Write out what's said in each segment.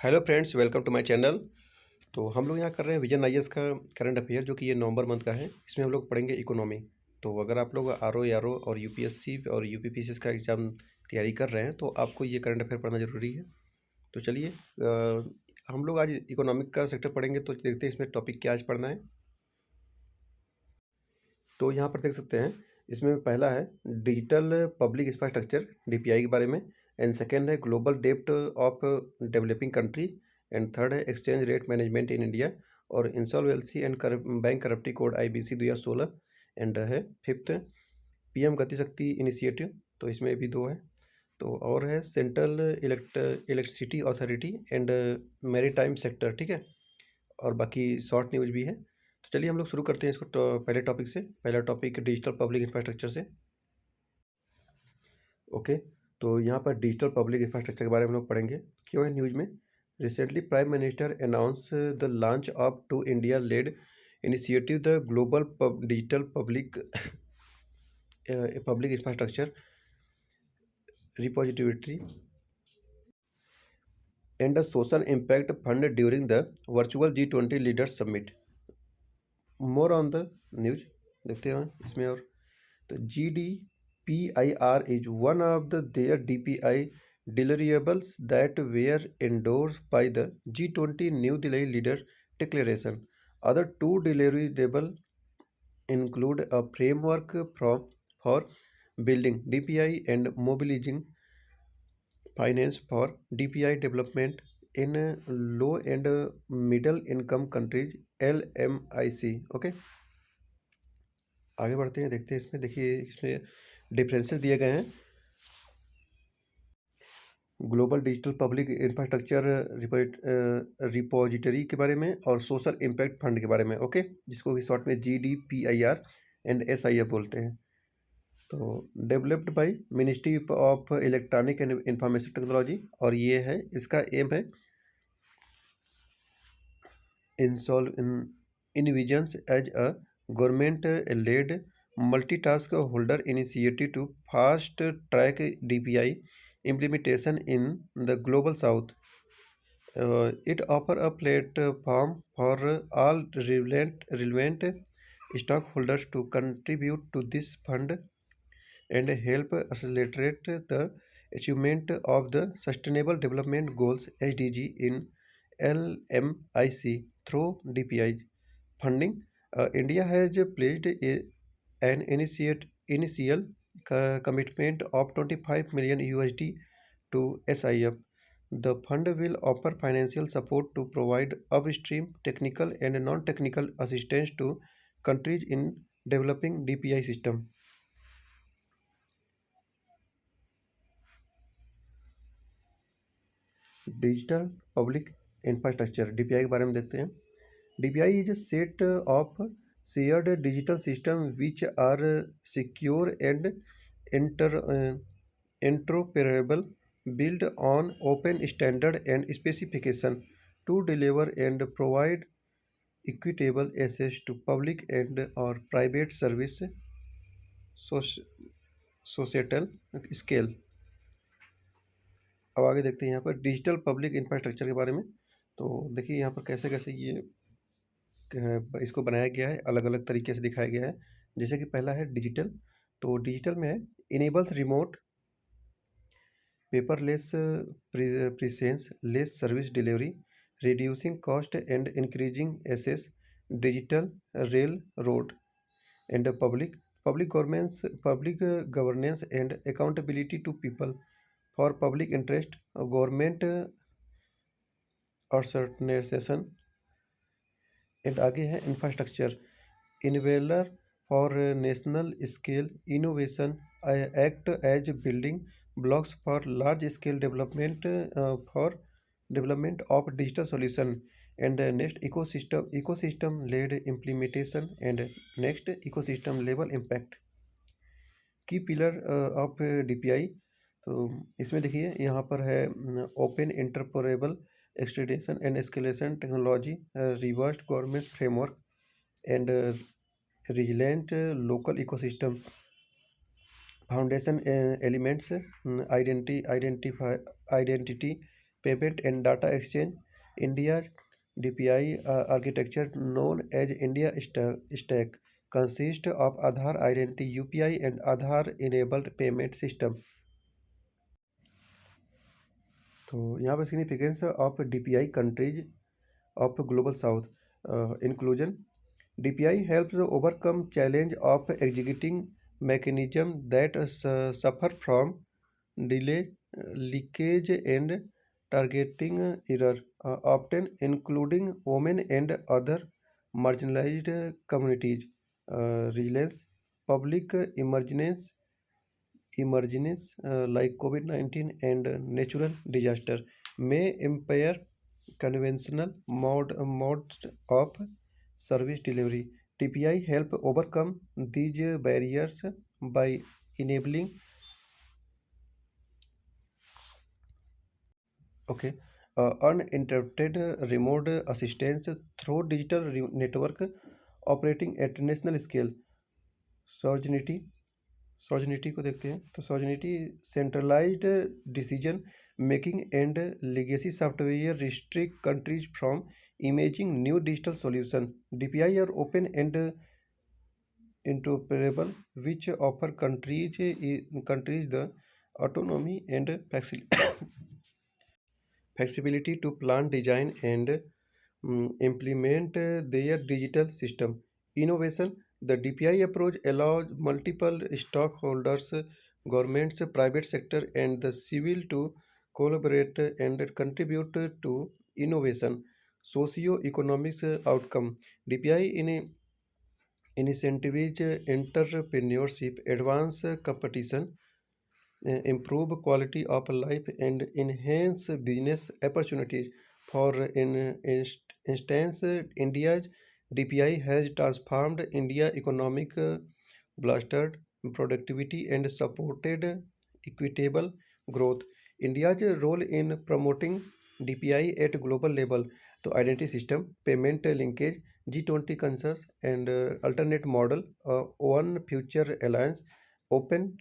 Hello friends, welcome to my channel. तो हम लोग यहाँ कर रहे हैं विजन आईएएस का करंट अफेयर, जो कि ये नवंबर मंथ का है। इसमें हम लोग पढ़ेंगे इकोनॉमी। तो अगर आप लोग आरओ और यूपीएससी और यूपीपीसीएस का एग्ज़ाम तैयारी कर रहे हैं तो आपको ये करंट अफेयर पढ़ना ज़रूरी है। तो चलिए, हम लोग आज इकोनॉमिक का सेक्टर पढ़ेंगे, तो देखते हैं इसमें टॉपिक क्या आज पढ़ना है। तो यहाँ पर देख सकते हैं, इसमें पहला है डिजिटल पब्लिक इंफ्रास्ट्रक्चर डीपीआई के बारे में, एंड सेकेंड है ग्लोबल डेब्ट of developing country, and third है exchange rate management in India, और insolvency and bankruptcy code IBC 2016, and है fifth PM Gati Shakti initiative. तो इसमें भी दो है। तो और है central electricity authority and maritime sector, ठीक है। और बाकी शॉर्ट न्यूज़ भी है। तो चलिए हम लोग शुरू करते हैं इसको पहले टॉपिक से। पहला टॉपिक डिजिटल पब्लिक इंफ्रास्ट्रक्चर से। ओके, तो यहाँ पर डिजिटल पब्लिक इंफ्रास्ट्रक्चर के बारे में हम लोग पढ़ेंगे। क्यों है न्यूज़ में, recently prime minister announce the launch of two India led initiative the global digital public infrastructure repository and the social impact fund during the virtual G20 leaders summit. More on the news देखते हैं इसमें। और तो GDPIR is one of the their DPI deliverables that were endorsed by the G20 New Delhi Leader Declaration. Other two deliverables include a framework for building DPI and mobilizing finance for DPI development in low and middle income countries, LMIC। Okay, आगे बढ़ते हैं, देखते हैं इसमें। देखिए इसमें differences दिए गए हैं global digital public infrastructure repository के बारे में और सोशल इम्पैक्ट फंड के बारे में। ओके, जिसको कि शॉर्ट में GDPIR एंड SIF बोलते हैं। तो developed by ministry of electronic and information technology, और ये है, इसका एम है envisions as a government-led multitask holder initiative to fast-track DPI implementation in the Global South. It offers a platform for all relevant stockholders to contribute to this fund and help accelerate the achievement of the Sustainable Development Goals (SDG) in LMIC through DPI funding. India has pledged an initial commitment of 25 million USD to SIF. The fund will offer financial support to provide upstream technical and non-technical assistance to countries in developing DPI system. Digital public infrastructure DPI के बारे में देखते हैं। DPI is a set of shared digital system which are secure and interoperable, built on open standard and specification to deliver and provide equitable access to public and or private service societal scale। अब आगे देखते हैं यहाँ पर digital public infrastructure के बारे में। तो देखिए यहाँ पर कैसे कैसे ये इसको बनाया गया है, अलग अलग तरीके से दिखाया गया है। जैसे कि पहला है डिजिटल। तो डिजिटल में है enables remote paperless presence, less service delivery, reducing cost and increasing access, digital rail road and public governance and accountability to people for public interest, government organisation. And आगे है infrastructure enabler for national scale innovation, act as building blocks for large scale development of digital solution, and next ecosystem led implementation and next ecosystem level impact. की pillar of DPI। तो इसमें देखिए यहाँ पर है open interoperable extension and escalation technology, reverse government framework and resilient local ecosystem foundation elements, identity Payment and Data Exchange. India's DPI architecture, known as India Stack, consists of Aadhaar Identity UPI and Aadhaar enabled payment system. तो यहाँ पर significance of DPI countries of Global South. Inclusion. DPI helps overcome challenge of executing mechanism that suffer from delay, leakage, and targeting error, often including women and other marginalized communities. Resilience. Public emergencies like COVID-19 and natural disaster may impair conventional modes of service delivery. TPI help overcome these barriers by enabling okay, uninterrupted remote assistance through digital network operating at national scale. Sovereignty सोजनिटी को देखते हैं तो सोजनिटी centralised decision making and legacy software restrict countries from imaging new digital solution. DPI are open and interoperable which offer countries the autonomy and flexibility to plan, design, and implement their digital system. Innovation. The DPI approach allows multiple stockholders, governments, private sector, and the civil to collaborate and contribute to innovation. Socio-economic outcome. DPI incentivizes entrepreneurship, advance competition, improve quality of life, and enhance business opportunities. For instance, India's DPI has transformed India economic, bolstered productivity, and supported equitable growth. India's role in promoting DPI at global level to identity system, payment linkage, G20 consensus, and alternate model, one future alliance, open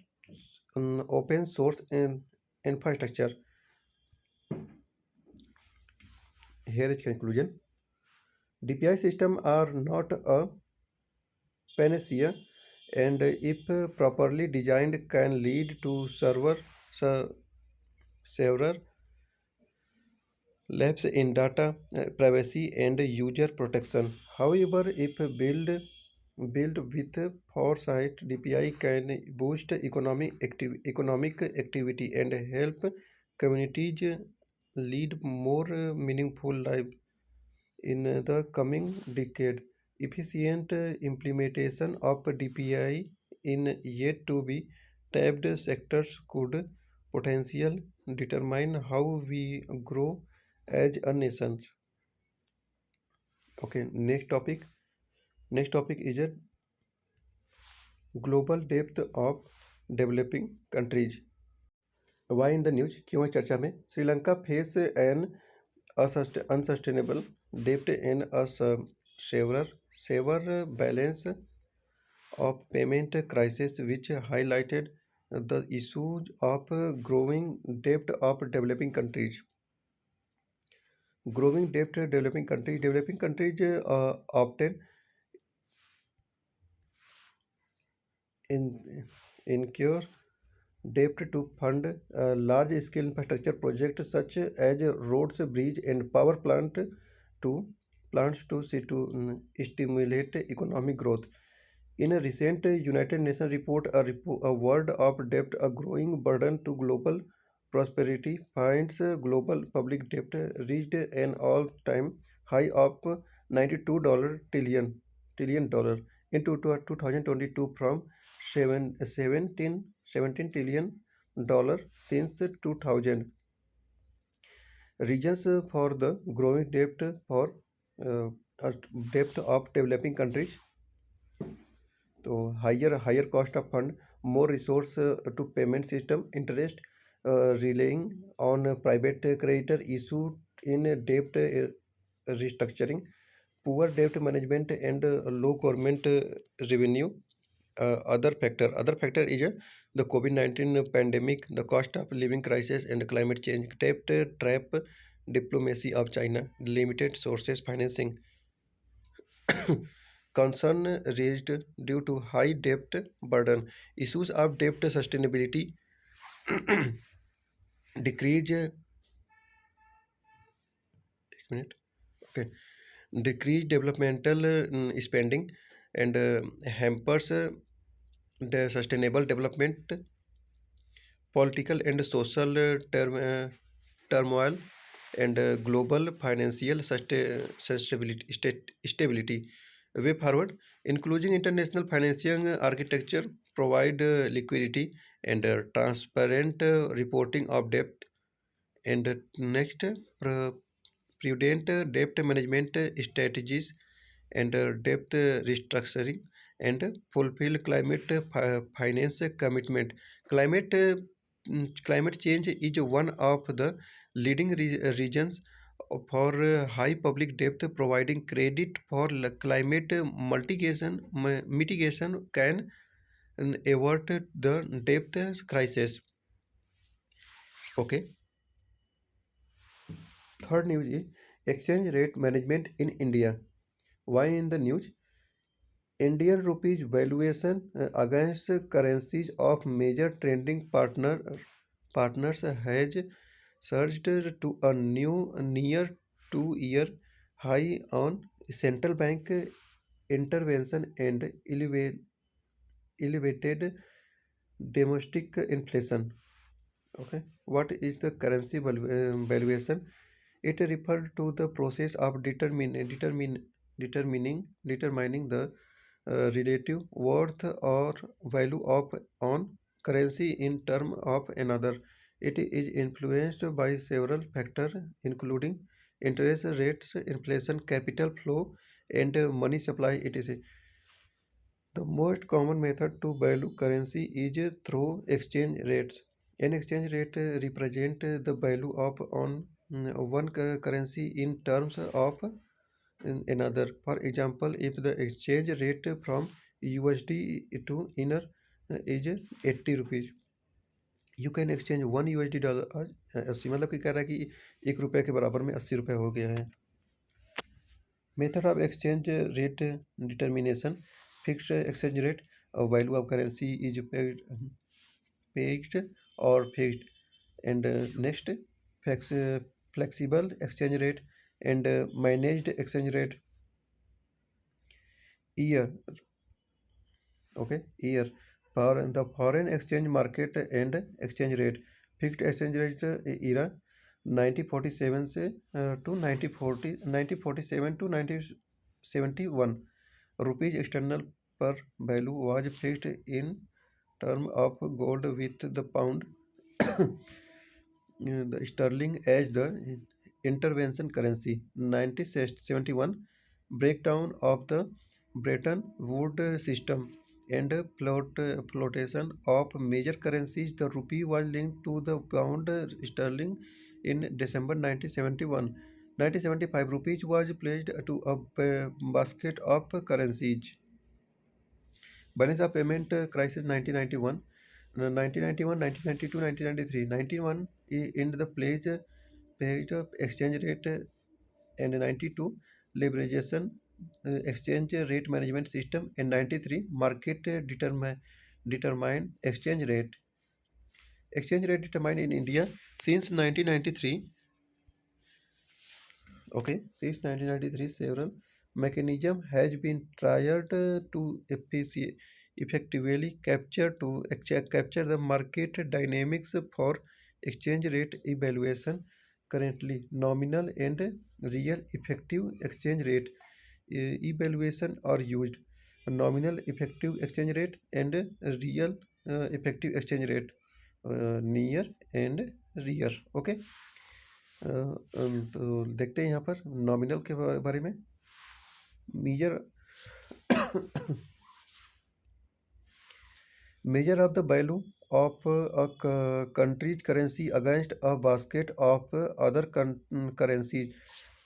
open source and infrastructure. Here is conclusion. DPI system are not a panacea, and if properly designed can lead to several lapse in data privacy and user protection. However, if built with foresight, DPI can boost economic activity and help communities lead more meaningful lives in the coming decade. Efficient implementation of DPI in yet to be tapped sectors could potential determine how we grow as a nation. Okay, next topic is a global depth of developing countries. Why in the news? क्यों है चर्चा में? Sri Lanka face N unsustainable debt and a severe balance of payment crisis, which highlighted the issues of growing debt of developing countries. Developing countries often incur debt to fund large-scale infrastructure projects such as roads, bridges, and power plants to stimulate economic growth. In a recent United Nations report, a world of debt, a growing burden to global prosperity, finds global public debt reached an all-time high of $92 trillion in 2022 from 17 trillion dollar since 2000. Reasons for the growing uh, debt of developing countries. So higher cost of fund, more resource to payment system, interest relying on private creditor issue in debt restructuring, poor debt management, and low government revenue. Other factor is the COVID-19 pandemic, the cost of living crisis, and the climate change. Debt trap diplomacy of China, limited sources financing, concern raised due to high debt burden, issues of debt sustainability, decrease. एक minute. Okay, decrease developmental spending and hampers the sustainable development, political and social turmoil, and global financial stability. Way forward, including international financing architecture, provide liquidity and transparent reporting of debt. And next, uh, prudent debt management strategies and debt restructuring and fulfill climate finance commitment. Climate climate change is one of the leading regions for high public debt. Providing credit for climate mitigation can avert the debt crisis. Okay. Third news is exchange rate management in India. Why in the news? Indian rupees valuation against currencies of major trading partners has surged to a new near 2-year high on central bank intervention and elevated domestic inflation. Okay, what is the currency valuation? It refers to the process of determining the relative worth or value of one currency in term of another. It is influenced by several factors, including interest rates, inflation, capital flow, and money supply. It is the most common method to value currency is through exchange rates. An exchange rate represents the value of one currency in terms of another. For example, if the exchange rate from USD to INR is 80 rupees, you can exchange $1 आज 80, मतलब कि कह रहा है कि 1 रुपये के बराबर में 80 रुपये हो गया है. Method of exchange rate determination. Fixed exchange rate, value of currency is pegged और फिक्स्ड. And next, flexible exchange rate and managed exchange rate. Year. Okay, year. For the foreign exchange market and exchange rate. Fixed exchange rate era 1947 से to 1947 to 1971. Rupees external per value was fixed in term of gold with the pound, the sterling as the intervention currency. 1971 breakdown of the Bretton Woods system and flotation of major currencies. The rupee was linked to the pound sterling in December 1971. 1975 rupees was pledged to a basket of currencies. Balance of payment crisis 1991. 1991, 1992, 1993. 91 in the pledge exchange rate and 92 liberalization exchange rate management system, and 93 market determine exchange rate determined in India since 1993. Okay, since 1993 several mechanism has been tried to effectively capture the market dynamics for exchange rate evaluation. Currently, nominal and real effective exchange rate evaluation are used. Nominal effective exchange rate and real effective exchange rate, near and rear. Okay, तो देखते हैं यहाँ पर nominal के बारे में. Major measure of the value of a country's currency against a basket of other currencies,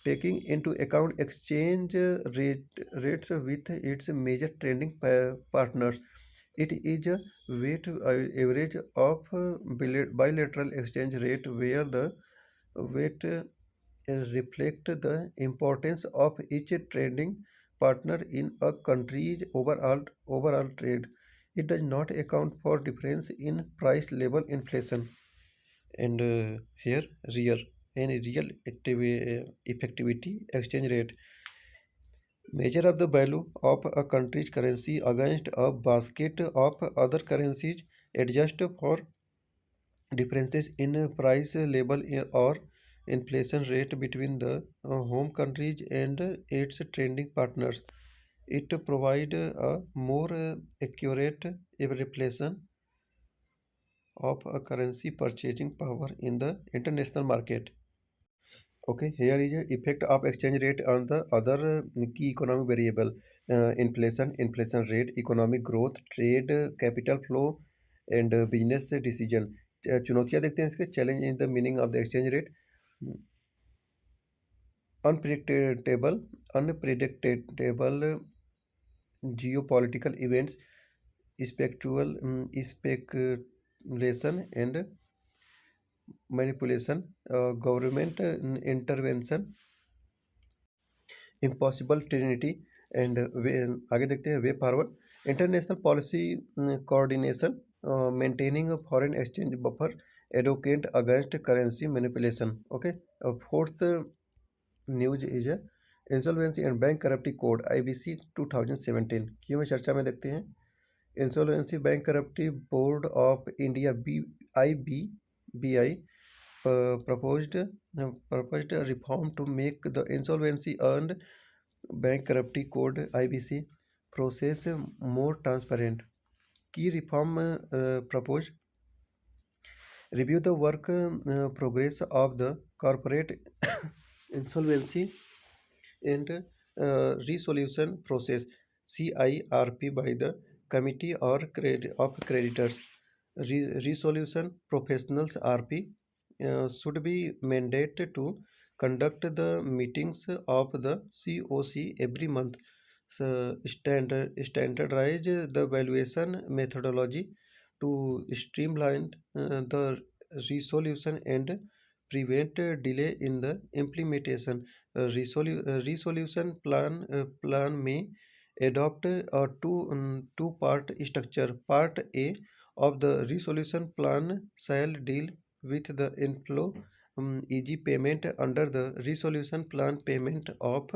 taking into account exchange rates with its major trading partners. It is a weighted average of bilateral exchange rate where the weight reflect the importance of each trading partner in a country's overall trade. It does not account for difference in price level inflation and here real and real effectivity exchange rate measure of the value of a country's currency against a basket of other currencies adjust for differences in price level or inflation rate between the home countries and its trading partners. It provides a more accurate representation of a currency purchasing power in the international market. Okay, here is a effect of exchange rate on the other key economic variable, inflation rate, economic growth, trade, capital flow, and business decision. चुनौतियां देखते हैं इसके challenge in the meaning of the exchange rate unpredictable geopolitical events, speculation and manipulation, government intervention, impossible trinity and आगे देखते हैं way forward international policy coordination maintaining foreign exchange buffer advocate against currency manipulation okay fourth news is insolvency and bankruptcy code IBC 2017 की हुई चर्चा में देखते हैं insolvency bankruptcy board of India B I proposed proposed a reform to make the insolvency and bankruptcy code IBC process more transparent. Key reform proposed review the work progress of the corporate insolvency and resolution process CIRP by the committee or of creditors. Resolution professionals RP should be mandated to conduct the meetings of the COC every month. So standardize the valuation methodology to streamline the resolution and prevent delay in the implementation. Resolution plan may adopt a two-part structure. Part A of the resolution plan shall deal with the inflow easy payment under the resolution plan payment of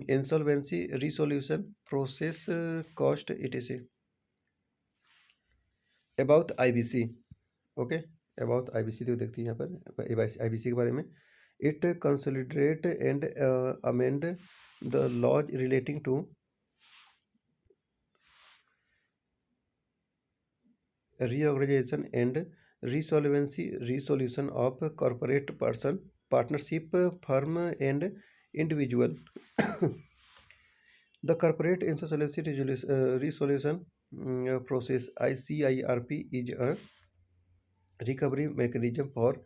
insolvency resolution process cost etc. About IBC okay about IBC तो देखती है यहाँ पर IBC के बारे में it consolidate and amend the laws relating to reorganization and resolution of corporate person partnership firm and individual. The corporate insolvency resolution process ICIRP is a recovery mechanism for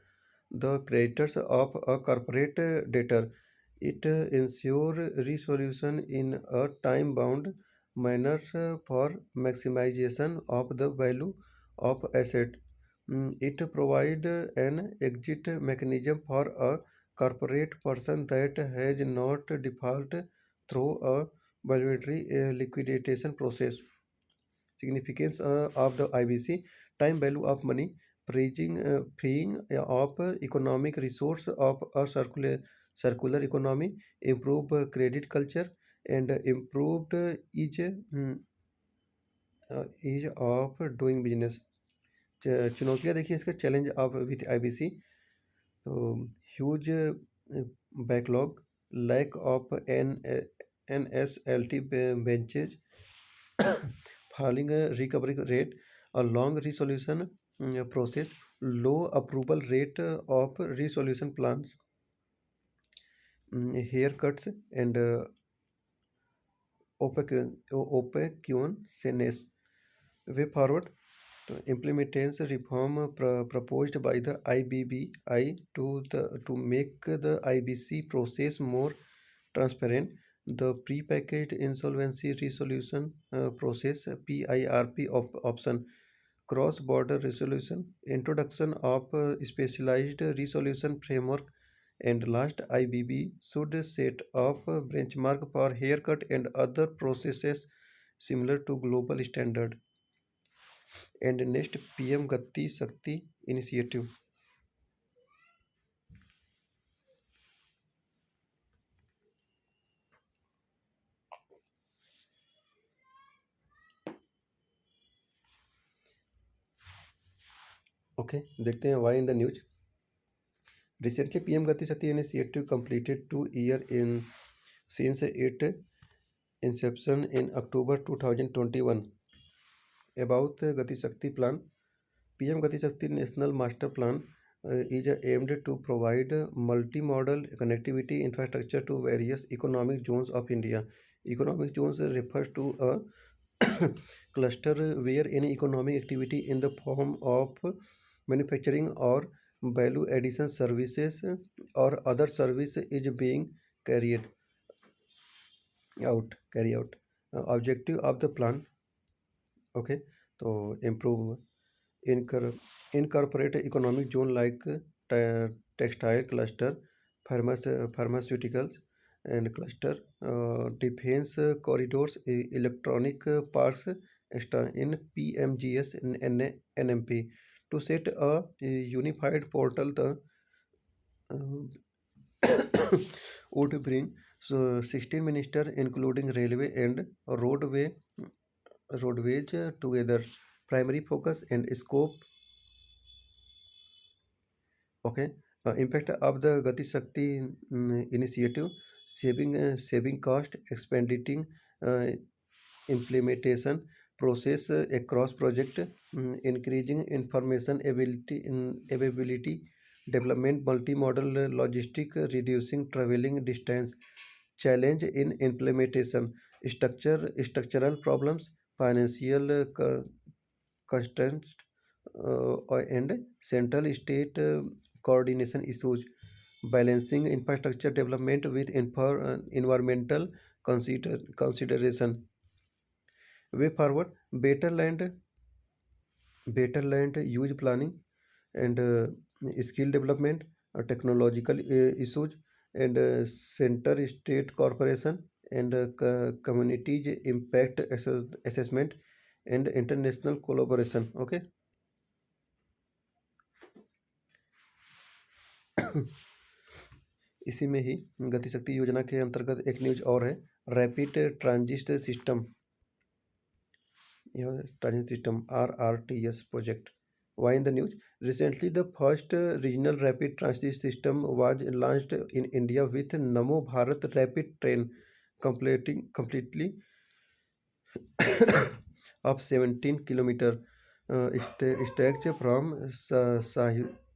the creditors of a corporate debtor. It ensures resolution in a time-bound manner for maximization of the value of asset. It provides an exit mechanism for a corporate person that has not defaulted through a voluntary liquidation process. Significance of the IBC time value of money freeing of economic resource of a circular economy improve credit culture and improved ease of doing business. चुनौतियाँ देखिए इसका challenge of with IBC तो huge backlog lack of NSLT benches falling recovery rate, a long resolution process, low approval rate of resolution plans, haircuts, and opaqueness. Way forward, implementation reform proposed by the IBBI to make the IBC process more transparent. the prepackaged insolvency resolution process PIRP option, cross-border resolution, introduction of specialized resolution framework, and last IBB should set up a benchmark for haircut and other processes similar to global standard. And next, PM Gati Shakti initiative. Okay, देखते हैं why in the news. Recently, PM Gati Shakti initiative completed 2 year in since its inception in October 2021. About the Gati Shakti plan, PM Gati Shakti National Master Plan is aimed to provide multi-modal connectivity infrastructure to various economic zones of India. Economic zones refers to a cluster where any economic activity in the form of manufacturing or value addition services or other service is being carried carry out. Objective of the plan, okay, to improve Incor- incorporate economic zone like textile cluster, pharmaceuticals and cluster, defense corridors, electronic parks in PMGS and NMP to set a unified portal the would bring 16 minister including railway and roadways together. Primary focus and scope. Okay, impact of the Gati Shakti initiative, saving cost, expediting uh, implementation process across project, increasing information availability, development multimodal logistic, reducing traveling distance, challenge in implementation, structural problems, financial constraints, and central state coordination issues, balancing infrastructure development with environmental consideration. Way forward, better land use planning and skill development, technological issues, and center state corporation and communities impact assessment and international collaboration. Okay. इसी में ही गति शक्ति योजना के अंतर्गत एक news और है, rapid transit system, transit system RRTS project. Why in the news? Recently, the first regional rapid transit system was launched in India with Namo Bharat Rapid Train, completely of 17 kilometer stretch from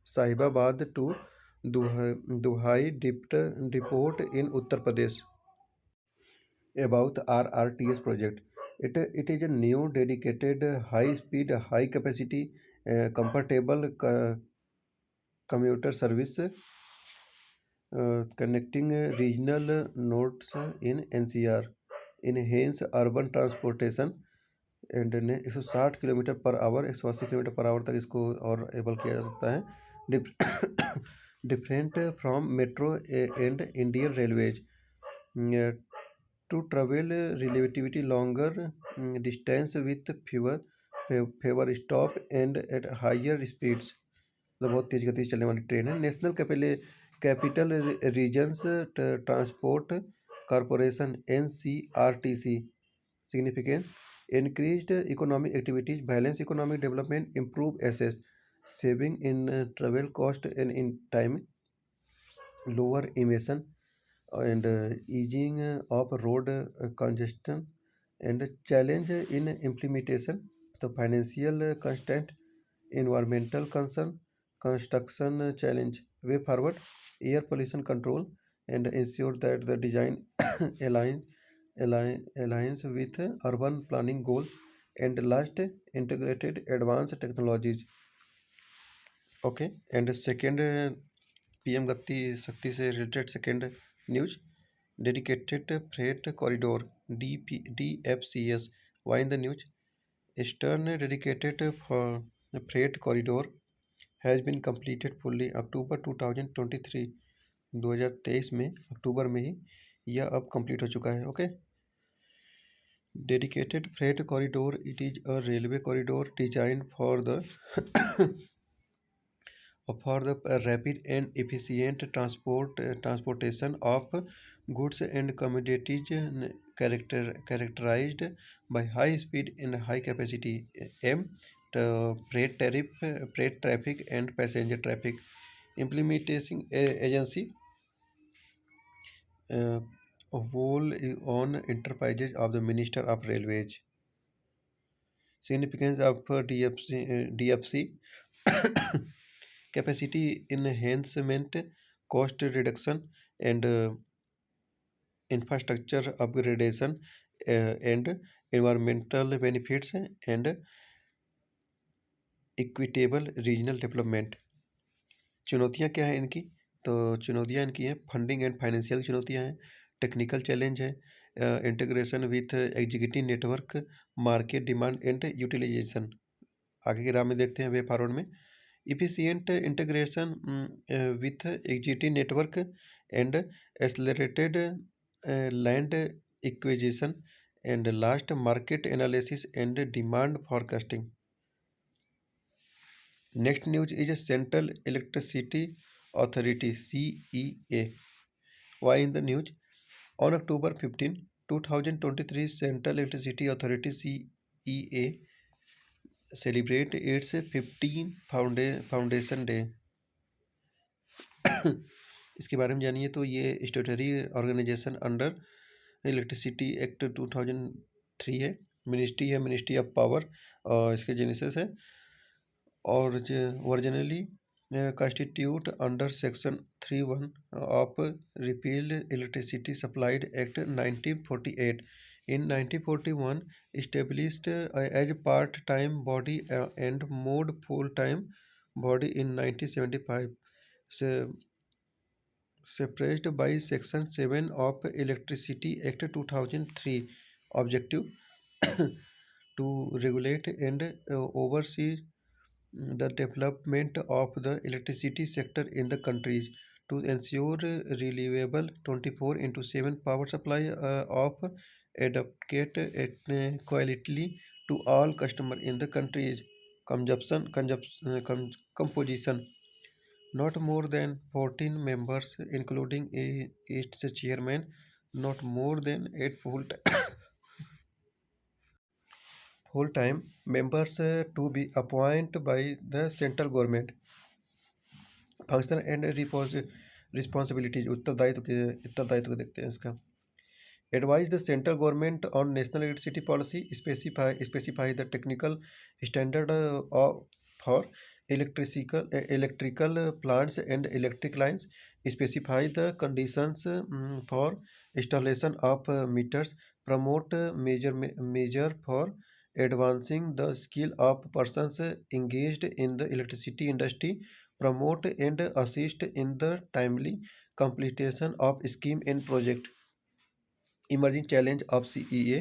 Sahibabad to Duhai Depot in Uttar Pradesh. About RRTS project, it is a new dedicated high speed, high capacity, comfortable commuter service connecting regional nodes in NCR, enhance urban transportation and ने 160 kilometre per hour 180 kilometre per hour तक इसको और able किया जा सकता है, different from metro and Indian railways to travel relativity longer distance with fewer stop and at higher speeds, मतलब बहुत तेज गति से चलने वाली ट्रेन है। National capital regions transport corporation NCRTC significant increased economic activities, balance economic development, improve access, saving in travel cost and in time, lower emission, and easing of road congestion, and challenge in implementation, the financial constraint, environmental concern, construction challenge. Way forward, air pollution control, and ensure that the design aligns alliance with urban planning goals, and last, integrated advanced technologies. Okay, and second PM Gati Shakti से related second news, Dedicated Freight Corridor DFCS. Why in the news? Eastern Dedicated Freight Corridor has been completed fully October 2023 2023 में अक्टूबर में ही यह अब complete हो चुका है. Okay. Dedicated Freight Corridor, it is a railway corridor designed for the rapid and efficient transportation of goods and commodities, characterized by high speed and high capacity, the freight traffic and passenger traffic. Implementation agency, whole on enterprises of the Minister of Railways. Significance of DFC: capacity enhancement, cost reduction, and infrastructure upgradation, and environmental benefits, and equitable regional development. चुनौतियाँ क्या हैं इनकी? तो चुनौतियाँ इनकी हैं, funding and financial चुनौतियाँ हैं, टेक्निकल चैलेंज है, integration with executive network, market demand and utilisation. आगे के राह में देखते हैं वे फॉरवर्ड में. Efficient integration with executive network and accelerated land acquisition and last market analysis and demand forecasting. Next news is Central Electricity Authority CEA. Why in the news? On October 15, 2023, Central Electricity Authority CEA celebrate its 15 Foundation Day. इसके बारे में जानिए. तो ये statutory organisation under electricity act 2003 है. Ministry of power इसके genesis है. और originally constitute under Section 3(1) of Repealed Electricity Supplied Act 1948. In 1941, established as part-time body and mode full-time body in 1975. Suppressed by Section 7 of Electricity Act 2003. Objective to regulate and oversee the development of the electricity sector in the countries, to ensure reliable 24/7 power supply of adequate quality to all customers in the countries. Composition: not more than 14 members, including its chairman. Not more than 8 full-time members to be appointed by the central government. Function and responsibilities, उत्तरदायित्व को देखते हैं इसका. Advise the central government on national electricity policy, specify the technical standard for electrical plants and electric lines, specify the conditions for installation of meters, promote measure for advancing the skill of persons engaged in the electricity industry, promote and assist in the timely completion of scheme and project. Emerging challenge of CEA: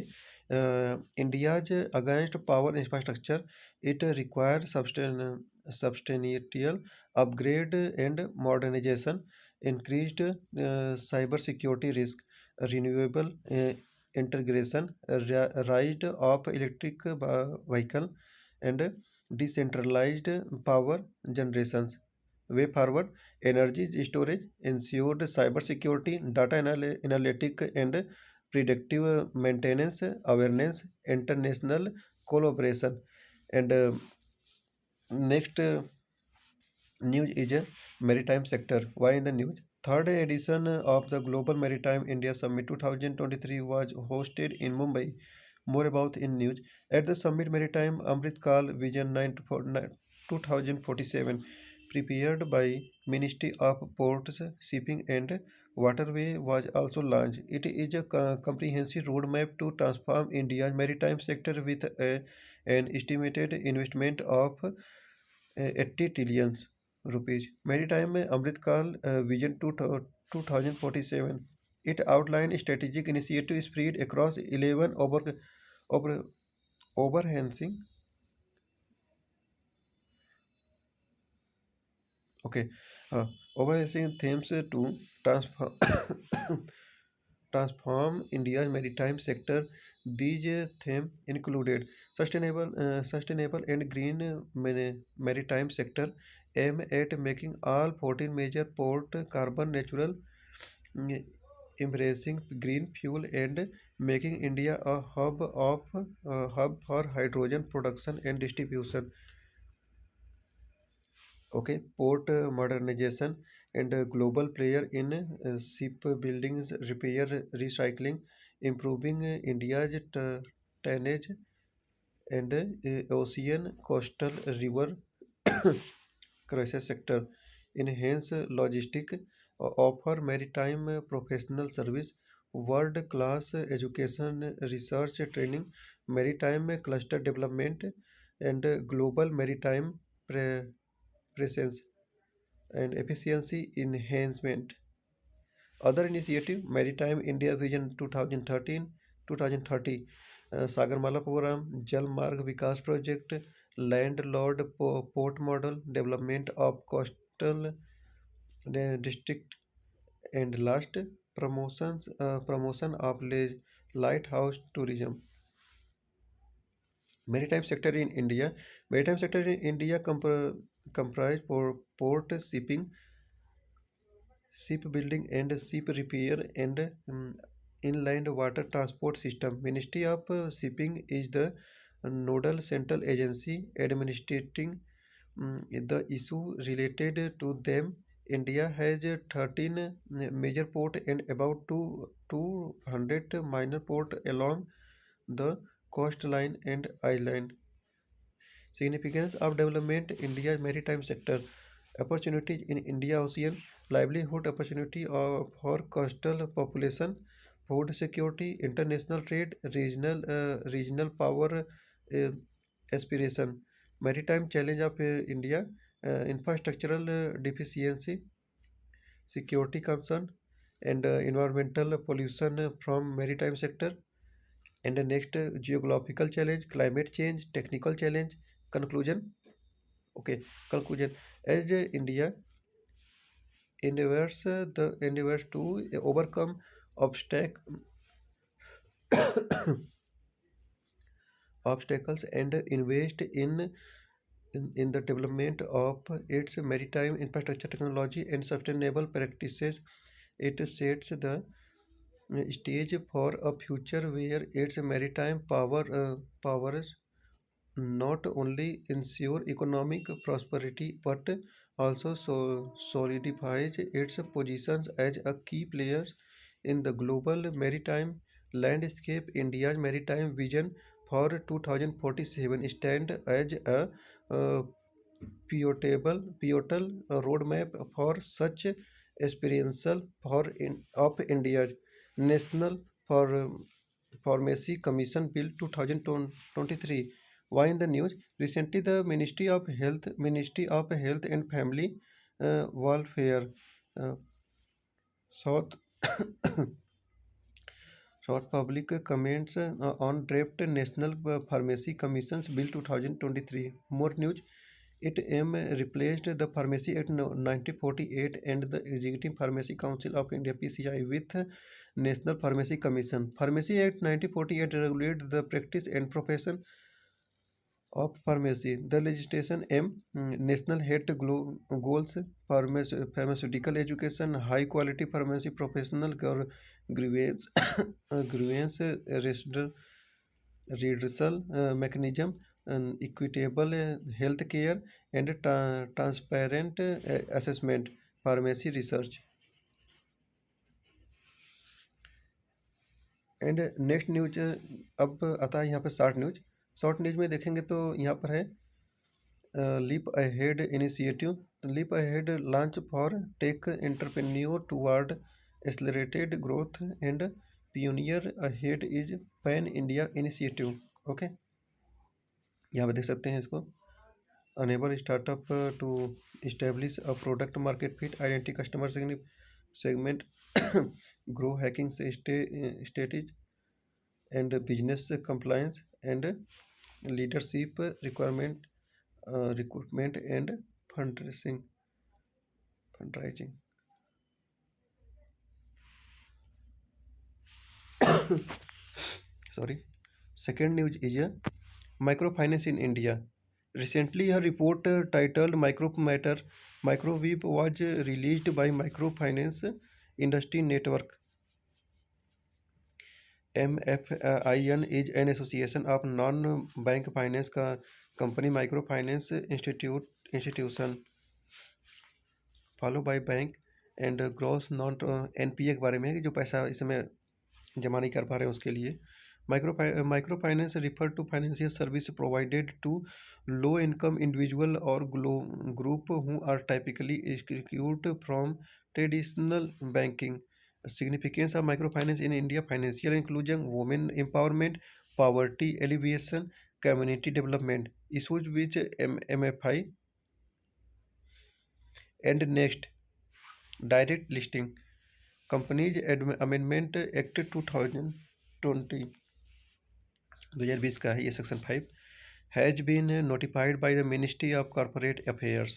India's against power infrastructure. It requires substantial upgrade and modernization, increased cyber security risk, renewable integration, rise of electric vehicle, and decentralized power generations. Way forward: energy storage, ensured cyber security, data analytic and predictive maintenance, awareness, international collaboration. And next news is a maritime sector. Why in the news? Third edition of the Global Maritime India Summit 2023 was hosted in Mumbai. More about in news. At the summit, Maritime Amrit Kal Vision 2047, prepared by Ministry of Ports, Shipping and Waterway, was also launched. It is a comprehensive roadmap to transform India's maritime sector with an estimated investment of 80 trillion rupees. Maritime Amrit Kal Vision 2047. It outlined strategic initiatives spread across 11 over, overhanging okay, overhanging themes to transform transform India's maritime sector. These themes included sustainable and green maritime sector, aim at making all 14 major port carbon neutral, mm, embracing green fuel and making India a hub for hydrogen production and distribution. Okay, port modernization and a global player in ship buildings, repair, recycling, improving India's tonnage and ocean coastal river crisis sector, enhance logistic, offer maritime professional service, world-class education, research training, maritime cluster development, and global maritime pre- presence and efficiency enhancement. Other initiative, Maritime India Vision 2013-2030, Sagarmala Program, Jal Marg Vikas Project, Landlord Port Model, Development of Coastal District, and last, promotion of lighthouse tourism. Maritime sector in India. Maritime sector in India comprise port shipping, shipbuilding and ship repair and inland water transport system. Ministry of Shipping is the nodal central agency administrating the issue related to them. India has 13 major port and about 200 minor port along the coastline and island. Significance of development India's maritime sector. Opportunities in India Ocean, livelihood opportunity for coastal population, food security, international trade, regional power aspiration, maritime challenge of India, infrastructural deficiency, security concern, and environmental pollution from maritime sector. And the next, geographical challenge, climate change, technical challenge, conclusion. Okay, conclusion. As India endeavors to overcome obstac- obstacles and invest in the development of its maritime infrastructure technology and sustainable practices, it sets the stage for a future where its maritime powers not only ensure economic prosperity but also solidifies its positions as a key player in the global maritime landscape. India's maritime vision for 2047 stand as a uh, pivotal roadmap for such experiential of India's National for Pharmacy Commission Bill 2023. Why in the news? Recently, the Ministry of Health and Family Welfare, uh, South sought public comments on draft National Pharmacy Commission's Bill 2023. More news. It replaced the Pharmacy Act 1948 and the Executive Pharmacy Council of India (PCI) with National Pharmacy Commission. Pharmacy Act 1948 regulated the practice and profession of pharmacy. The legislation aim national health goals, pharmaceutical education, high quality pharmacy professional, grievance, grievance redressal mechanism, and equitable health care, and transparent assessment, pharmacy research. And next news अब आता है यहाँ पे short news में देखेंगे तो यहाँ पर है leap ahead initiative leap ahead launch for tech entrepreneur toward accelerated growth and pioneer ahead is pan India initiative okay यहाँ पे देख सकते हैं इसको enable startup to establish a product market fit identity customer segment grow hacking strategy and business compliance and leadership requirement recruitment and fundraising fundraising. Sorry. Second news is microfinance in India. Recently, a report titled Microwave was released by Microfinance Industry Network. MFIN is an association of non-bank finance company microfinance institution follow by bank and gross not NPA के बारे में है कि जो पैसा इस समय जमा नहीं कर पा रहे हैं उसके लिए micro finance refer to financial service provided to low income individual और group who are typically exclude from traditional banking. Significance of microfinance in India: financial inclusion, women empowerment, poverty alleviation, community development. Issues which MFI. And next, direct listing. Companies Amendment Act 2020 2020 का है ये section 5 has been notified by the ministry of corporate affairs.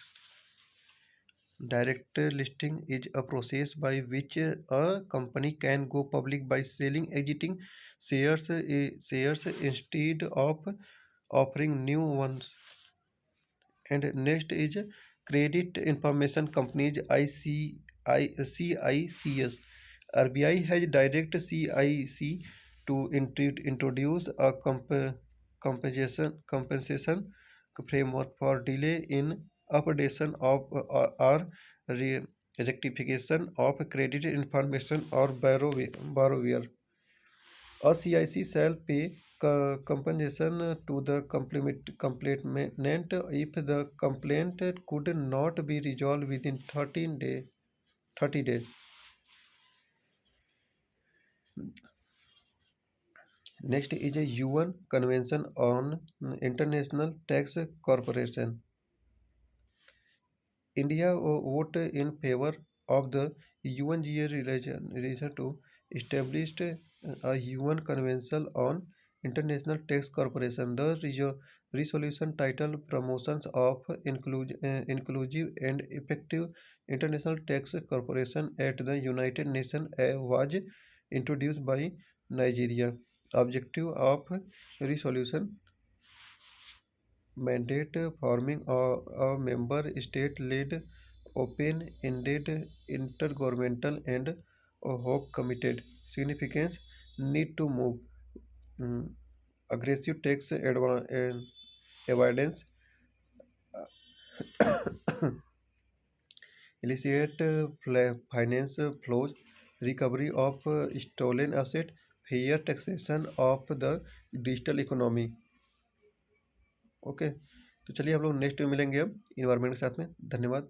Direct listing is a process by which a company can go public by selling existing shares instead of offering new ones. And next is credit information companies CICS. RBI has directed CIC to introduce a compensation framework for delay in updation of or rectification of credit information or borrower. A CIC shall pay compensation to the complainant if the complaint could not be resolved within 30 days. Next is a UN Convention on International Tax Corporation. India voted in favor of the UNGA resolution to establish a UN Convention on International Tax Corporation. The resolution titled Promotions of Inclusive and Effective International Tax Corporation at the United Nations was introduced by Nigeria. Objective of resolution: mandate forming a member state-led, open-ended, intergovernmental and hope committed. Significance: need to move mm, aggressive tax avoidance, illicit finance flows, recovery of stolen asset, fair taxation of the digital economy. Okay तो चलिए हम लोग next में मिलेंगे अब environment के साथ में. धन्यवाद.